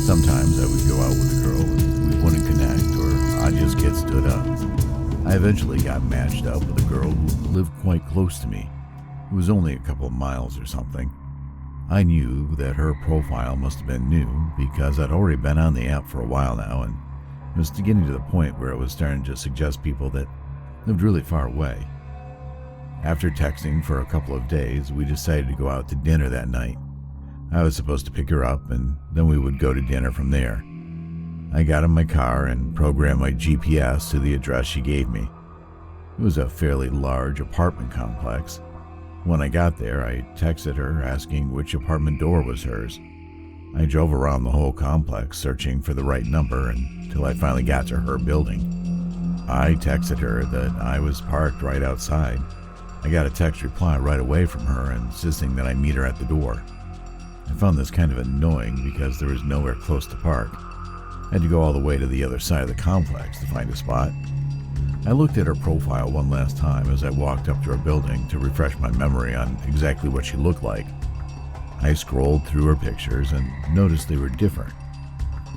Sometimes I would go out with a girl and we wouldn't connect, or I'd just get stood up. I eventually got matched up with a girl who lived quite close to me. It was only a couple of miles or something. I knew that her profile must have been new because I'd already been on the app for a while now, and it was getting to the point where it was starting to suggest people that lived really far away. After texting for a couple of days, we decided to go out to dinner that night. I was supposed to pick her up, and then we would go to dinner from there. I got in my car and programmed my GPS to the address she gave me. It was a fairly large apartment complex. When I got there, I texted her asking which apartment door was hers. I drove around the whole complex searching for the right number until I finally got to her building. I texted her that I was parked right outside. I got a text reply right away from her insisting that I meet her at the door. I found this kind of annoying because there was nowhere close to park. I had to go all the way to the other side of the complex to find a spot. I looked at her profile one last time as I walked up to her building to refresh my memory on exactly what she looked like. I scrolled through her pictures and noticed they were different.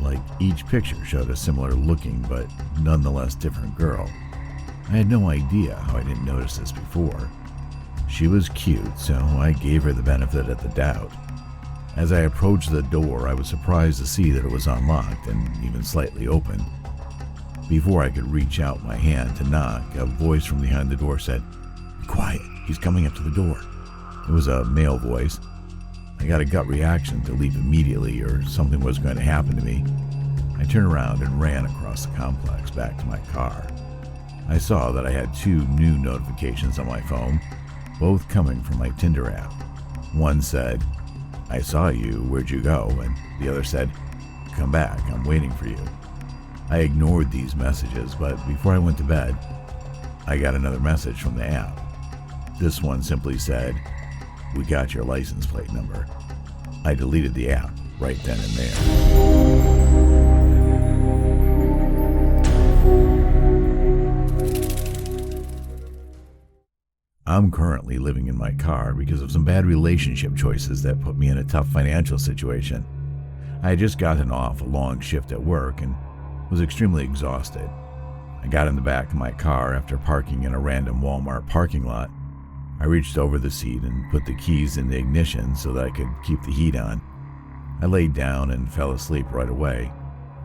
Like each picture showed a similar looking but nonetheless different girl. I had no idea how I didn't notice this before. She was cute, so I gave her the benefit of the doubt. As I approached the door, I was surprised to see that it was unlocked and even slightly open. Before I could reach out my hand to knock, a voice from behind the door said, "Be quiet, he's coming up to the door." It was a male voice. I got a gut reaction to leave immediately or something was going to happen to me. I turned around and ran across the complex back to my car. I saw that I had 2 new notifications on my phone, both coming from my Tinder app. One said, "I saw you, where'd you go?" and the other said, "Come back, I'm waiting for you." I ignored these messages, but before I went to bed, I got another message from the app. This one simply said, "We got your license plate number." I deleted the app right then and there. I'm currently living in my car because of some bad relationship choices that put me in a tough financial situation. I had just gotten off a long shift at work and was extremely exhausted. I got in the back of my car after parking in a random Walmart parking lot. I reached over the seat and put the keys in the ignition so that I could keep the heat on. I laid down and fell asleep right away,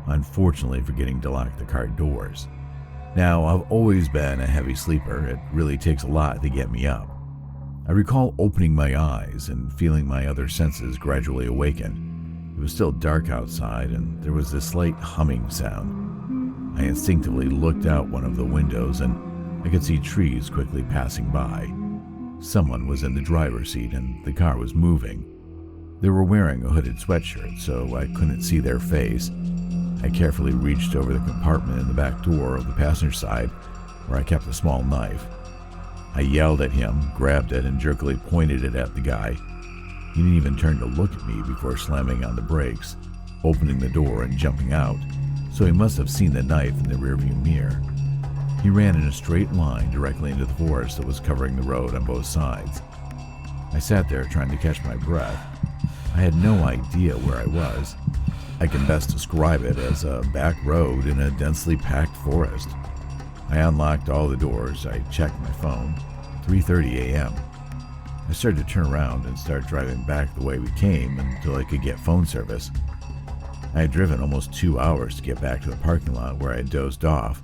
unfortunately forgetting to lock the car doors. Now, I've always been a heavy sleeper. It really takes a lot to get me up. I recall opening my eyes and feeling my other senses gradually awaken. It was still dark outside and there was this slight humming sound. I instinctively looked out one of the windows and I could see trees quickly passing by. Someone was in the driver's seat and the car was moving. They were wearing a hooded sweatshirt, so I couldn't see their face. I carefully reached over the compartment in the back door of the passenger side where I kept a small knife. I yelled at him, grabbed it, and jerkily pointed it at the guy. He didn't even turn to look at me before slamming on the brakes, opening the door and jumping out, so he must have seen the knife in the rearview mirror. He ran in a straight line directly into the forest that was covering the road on both sides. I sat there trying to catch my breath. I had no idea where I was. I can best describe it as a back road in a densely packed forest. I unlocked all the doors. I checked my phone. 3:30 a.m. I started to turn around and start driving back the way we came until I could get phone service. I had driven almost 2 hours to get back to the parking lot where I had dozed off.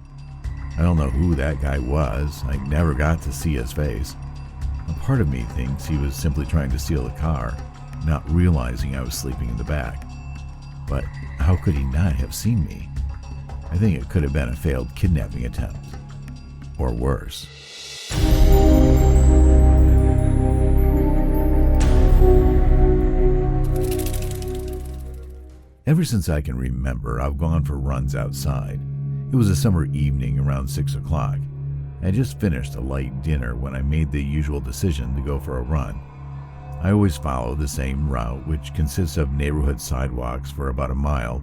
I don't know who that guy was. I never got to see his face. A part of me thinks he was simply trying to steal the car, not realizing I was sleeping in the back. But how could he not have seen me? I think it could have been a failed kidnapping attempt. Or worse. Ever since I can remember, I've gone for runs outside. It was a summer evening around 6 o'clock. I had just finished a light dinner when I made the usual decision to go for a run. I always follow the same route, which consists of neighborhood sidewalks for about a mile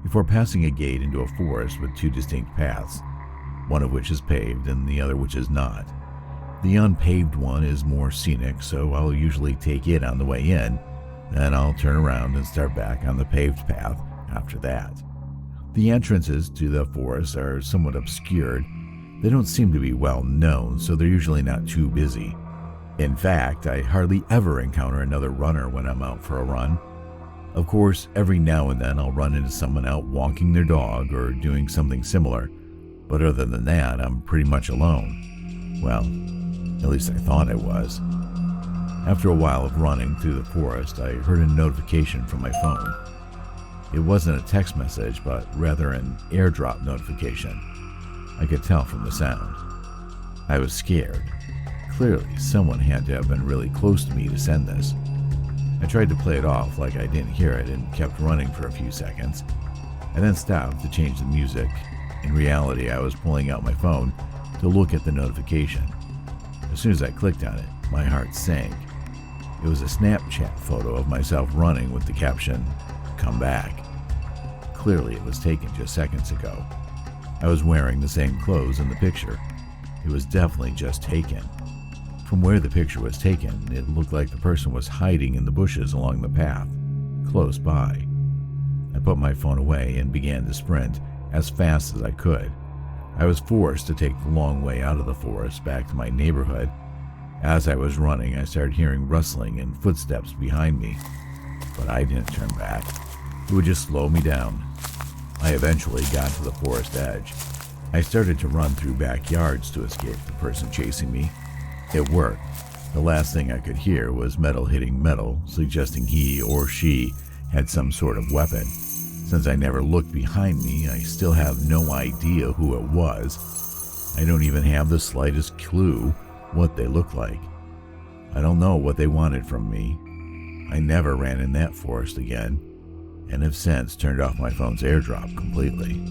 before passing a gate into a forest with 2 distinct paths, one of which is paved and the other which is not. The unpaved one is more scenic, so I'll usually take it on the way in, then I'll turn around and start back on the paved path after that. The entrances to the forest are somewhat obscured. They don't seem to be well known, so they're usually not too busy. In fact, I hardly ever encounter another runner when I'm out for a run. Of course, every now and then I'll run into someone out walking their dog or doing something similar, but other than that, I'm pretty much alone. Well, at least I thought I was. After a while of running through the forest, I heard a notification from my phone. It wasn't a text message, but rather an airdrop notification. I could tell from the sound. I was scared. Clearly, someone had to have been really close to me to send this. I tried to play it off like I didn't hear it and kept running for a few seconds. I then stopped to change the music. In reality, I was pulling out my phone to look at the notification. As soon as I clicked on it, my heart sank. It was a Snapchat photo of myself running with the caption, "Come back." Clearly, it was taken just seconds ago. I was wearing the same clothes in the picture. It was definitely just taken. From where the picture was taken, it looked like the person was hiding in the bushes along the path, close by. I put my phone away and began to sprint as fast as I could. I was forced to take the long way out of the forest back to my neighborhood. As I was running, I started hearing rustling and footsteps behind me, but I didn't turn back. It would just slow me down. I eventually got to the forest edge. I started to run through backyards to escape the person chasing me. It worked. The last thing I could hear was metal hitting metal, suggesting he or she had some sort of weapon. Since I never looked behind me, I still have no idea who it was. I don't even have the slightest clue what they looked like. I don't know what they wanted from me. I never ran in that forest again, and have since turned off my phone's airdrop completely.